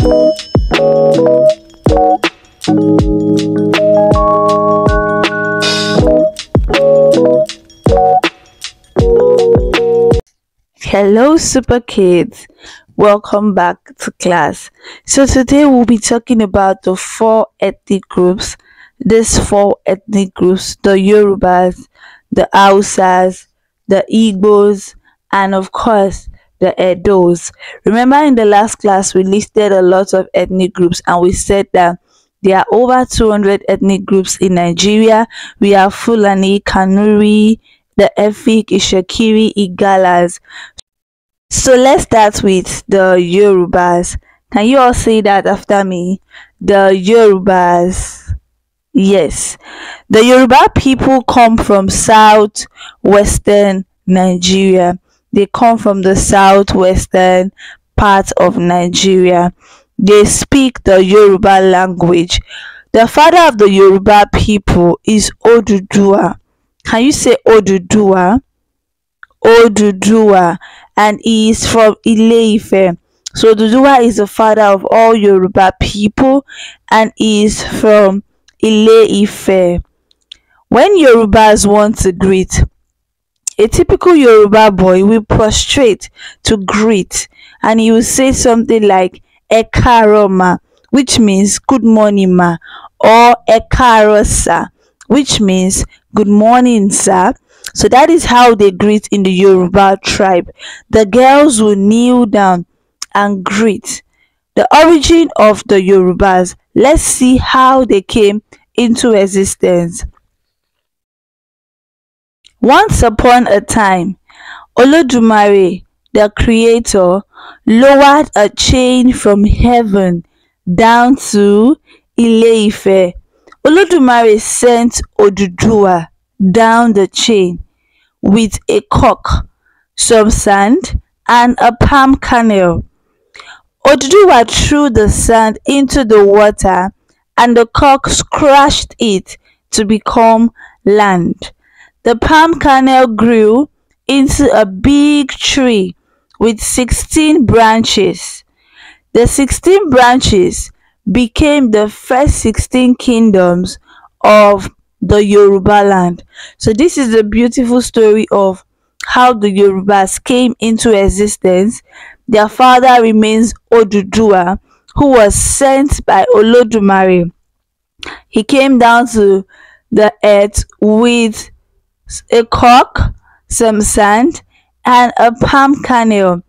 Hello, super kids. Welcome back to class. So today we'll be talking about the four ethnic groups. These four ethnic groups: the Yourbas, the Hausas, the Igbos, and of course the Edos. Remember, in the last class we listed a lot of ethnic groups and we said that there are over 200 ethnic groups in Nigeria. We have Fulani, Kanuri, the Efik, Ishakiri, Igalas. So let's start with the Yourbas. Can you all say that after me? The Yourbas. Yes. The Yoruba people come from southwestern Nigeria. They come from the southwestern part of Nigeria. They speak the Yoruba language. The father of the Yoruba people is Oduduwa. Can you say Oduduwa? Oduduwa, and he is from Ile-Ife. So Oduduwa is the father of all Yoruba people and he is from Ile-Ife. When Yorubas want to greet, a typical Yoruba boy will prostrate to greet and he will say something like Ekaro ma, which means good morning ma, or Ekaro sa, which means good morning sir. So that is how they greet in the Yoruba tribe. The girls will kneel down and greet. The origin of the Yorubas. Let's see how they came into existence. Once upon a time, Olodumare, the creator, lowered a chain from heaven down to Ile-Ife. Olodumare sent Oduduwa down the chain with a cock, some sand, and a palm kernel. Oduduwa threw the sand into the water and the cock scratched it to become land. The palm kernel grew into a big tree with 16 branches. The 16 branches became the first 16 kingdoms of the Yoruba land. So this is the beautiful story of how the Yorubas came into existence. Their father remains Oduduwa, who was sent by Olodumare. He came down to the earth with a cock, some sand, and a palm kernel.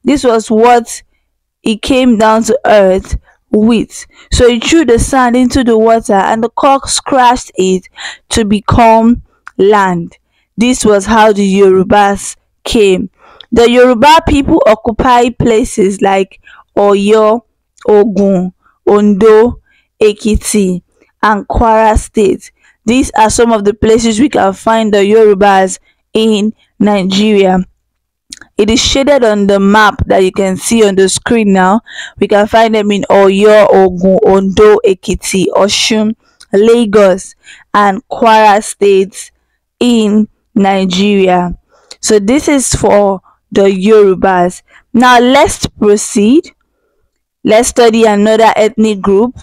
This was what he came down to earth with. So he threw the sand into the water and the cock scratched it to become land. This was how the Yorubas came. The Yoruba people occupy places like Oyo, Ogun, Ondo, Ekiti, and Kwara State. These are some of the places we can find the Yorubas in Nigeria. It is shaded on the map that you can see on the screen now. We can find them in Oyo, Ogun, Ondo, Ekiti, Osun, Lagos, and Kwara states in Nigeria. So this is for the Yorubas. Now let's proceed. Let's study another ethnic group.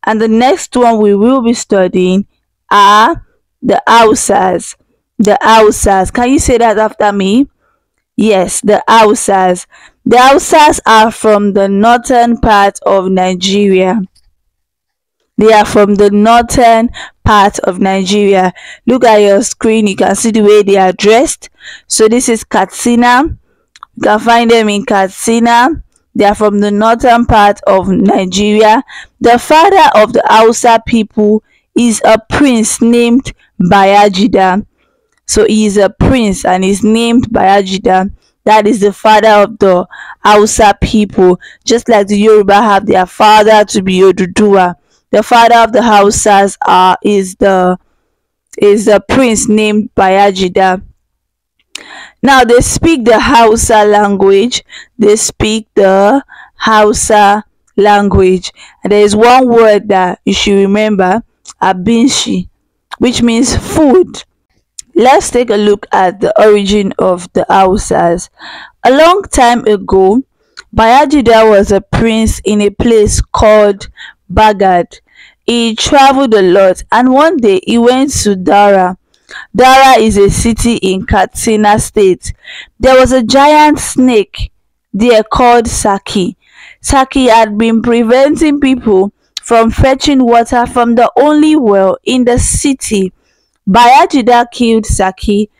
And the next one we will be studying are the Hausas. The Hausas. Can you say that after me? Yes, the Hausas. The Hausas are from the northern part of Nigeria. They are from the northern part of Nigeria. Look at your screen. You can see the way they are dressed. So this is Katsina. You can find them in Katsina. They are from the northern part of Nigeria. The father of the Hausa people is a prince named Bayajida. So he is a prince and is named Bayajida. That is the father of the Hausa people. Just like the Yoruba have their father to be Oduduwa. The father of the Hausas is the prince named Bayajida. Now they speak the Hausa language. They speak the Hausa language. And there is one word that you should remember, abinshi, which means food. Let's take a look at the origin of the Hausas. A long time ago, Bayajida was a prince in a place called Bagad. He traveled a lot, and one day he went to Dara. Dara is a city in Katsina State. There was a giant snake there called Saki. Saki had been preventing people from fetching water from the only well in the city. Bayajida killed Saki.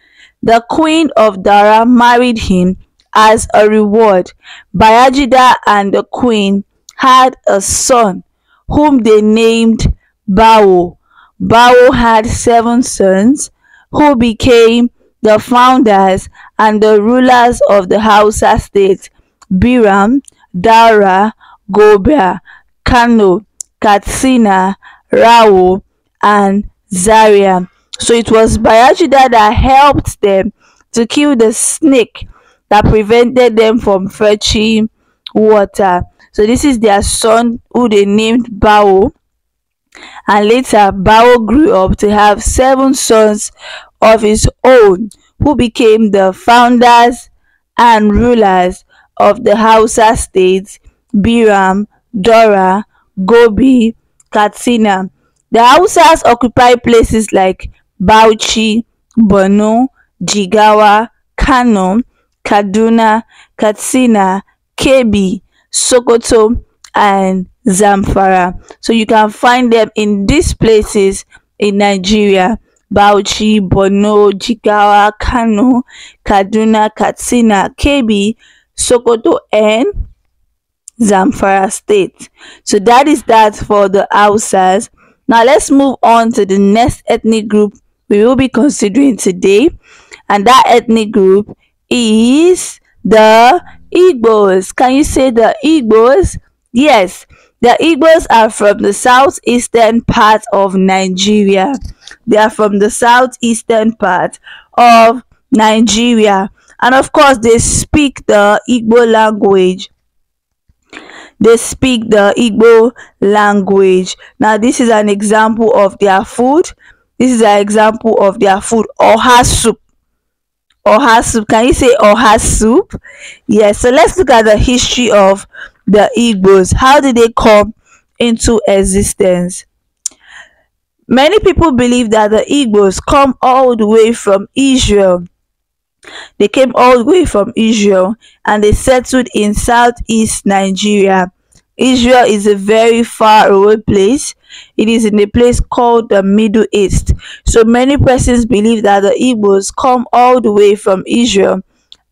The queen of Dara married him as a reward. Bayajida and the queen had a son whom they named Bawo. Bawo had 7 sons who became the founders and the rulers of the Hausa state: Biram, Dara, Gobir, Kano, Katsina, Rao, and Zaria. So it was Bayajida that helped them to kill the snake that prevented them from fetching water. So this is their son who they named Bao, and later Bao grew up to have 7 sons of his own who became the founders and rulers of the Hausa states: Biram, Dora, Gobi, Katsina. The Hausas occupy places like Bauchi, Borno, Jigawa, Kano, Kaduna, Katsina, Kebbi, Sokoto, and Zamfara. So you can find them in these places in Nigeria: Bauchi, Borno, Jigawa, Kano, Kaduna, Katsina, Kebbi, Sokoto, and Zamfara state. So that is that for the Hausas. Now let's move on to the next ethnic group we will be considering today, and that ethnic group is the Igbos. Can you say the Igbos? Yes, the Igbos are from the southeastern part of Nigeria. They are from the southeastern part of Nigeria, and of course they speak the Igbo language. They speak the Igbo language. Now this is an example of their food. This is an example of their food: oha soup. Oha soup. Can you say oha soup? Yes. So let's look at the history of the Igbos. How did they come into existence? Many people believe that the Igbos come all the way from Israel. They came all the way from Israel and they settled in southeast Nigeria. Israel is a very far away place. It is in a place called the Middle East. So many persons believe that the Igbos come all the way from Israel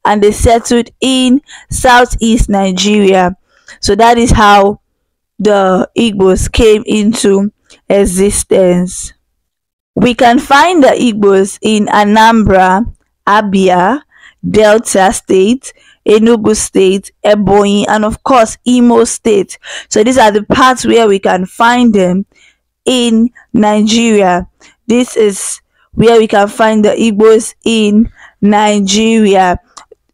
and they settled in southeast Nigeria. So that is how the Igbos came into existence. We can find the Igbos in Anambra, Abia, Delta State, Enugu State, Ebonyi, and of course Imo State. So these are the parts where we can find them in Nigeria. This is where we can find the Igbos in Nigeria.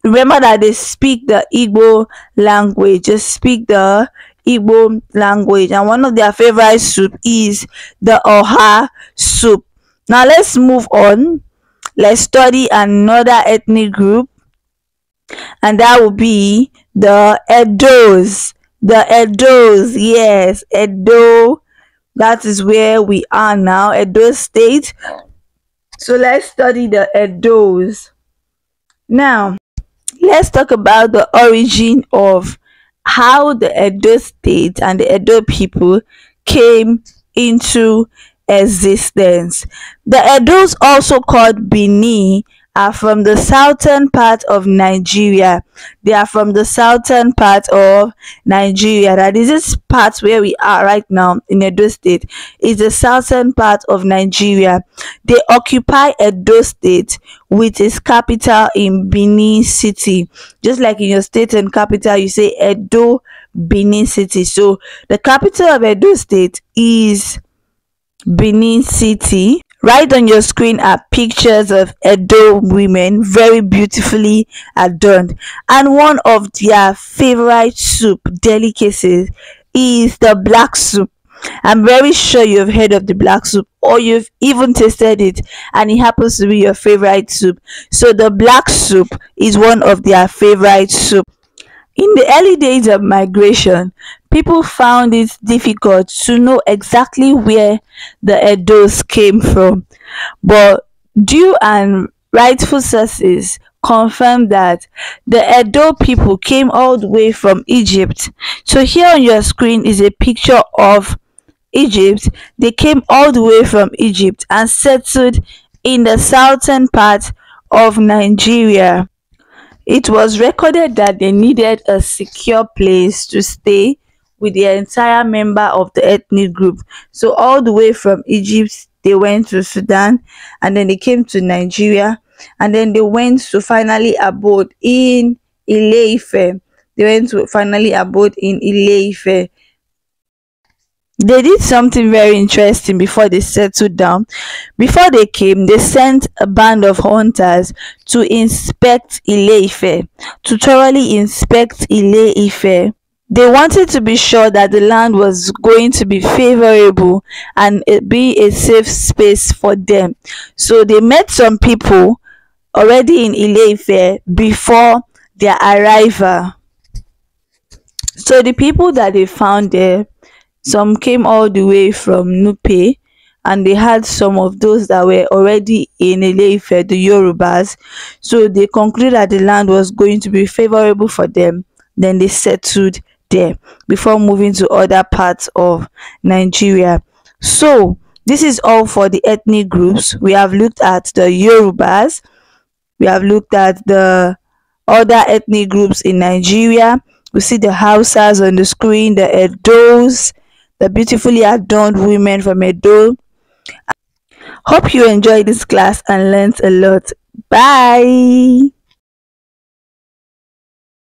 Remember that they speak the Igbo language. Just speak the Igbo language, and one of their favorite soup is the oha soup. Now let's move on. Let's study another ethnic group, and that will be the Edos. The Edos, yes, Edo. That is where we are now, Edo State. So let's study the Edos. Now, let's talk about the origin of how the Edo State and the Edo people came into existence. The Edos, also called Bini, are from the southern part of Nigeria. They are from the southern part of Nigeria. That is this part where we are right now in Edo State. Is the southern part of Nigeria. They occupy Edo State with its capital in Benin City. Just like in your state and capital, you say Edo, Benin City. So the capital of Edo State is Benin City. Right on your screen are pictures of Edo women, very beautifully adorned, and one of their favorite soup delicacies is the black soup. I'm very sure you've heard of the black soup, or you've even tasted it and it happens to be your favorite soup. So the black soup is one of their favorite soup. In the early days of migration, people found it difficult to know exactly where the Edos came from, but due and rightful sources confirm that the Edo people came all the way from Egypt. So here on your screen is a picture of Egypt. They came all the way from Egypt and settled in the southern part of Nigeria. It was recorded that they needed a secure place to stay with the entire member of the ethnic group. So all the way from Egypt, they went to Sudan, and then they came to Nigeria, and then they went to finally abode in Ile-Ife. They went to finally abode in Ile-Ife. They did something very interesting before they settled down. Before they came, they sent a band of hunters to inspect Ile-Ife, to thoroughly inspect Ile-Ife. They wanted to be sure that the land was going to be favorable and it be a safe space for them. So they met some people already in Ile-Ife before their arrival. So the people that they found there, some came all the way from Nupe, and they had some of those that were already in Ile-Ife, the Yorubas. So they concluded that the land was going to be favorable for them. Then they settled there before moving to other parts of Nigeria. So this is all for the ethnic groups. We have looked at the Yorubas, we have looked at the other ethnic groups in Nigeria. We see the Hausas on the screen, the Edos, the beautifully adorned women from Edo. Hope you enjoyed this class and learned a lot. Bye.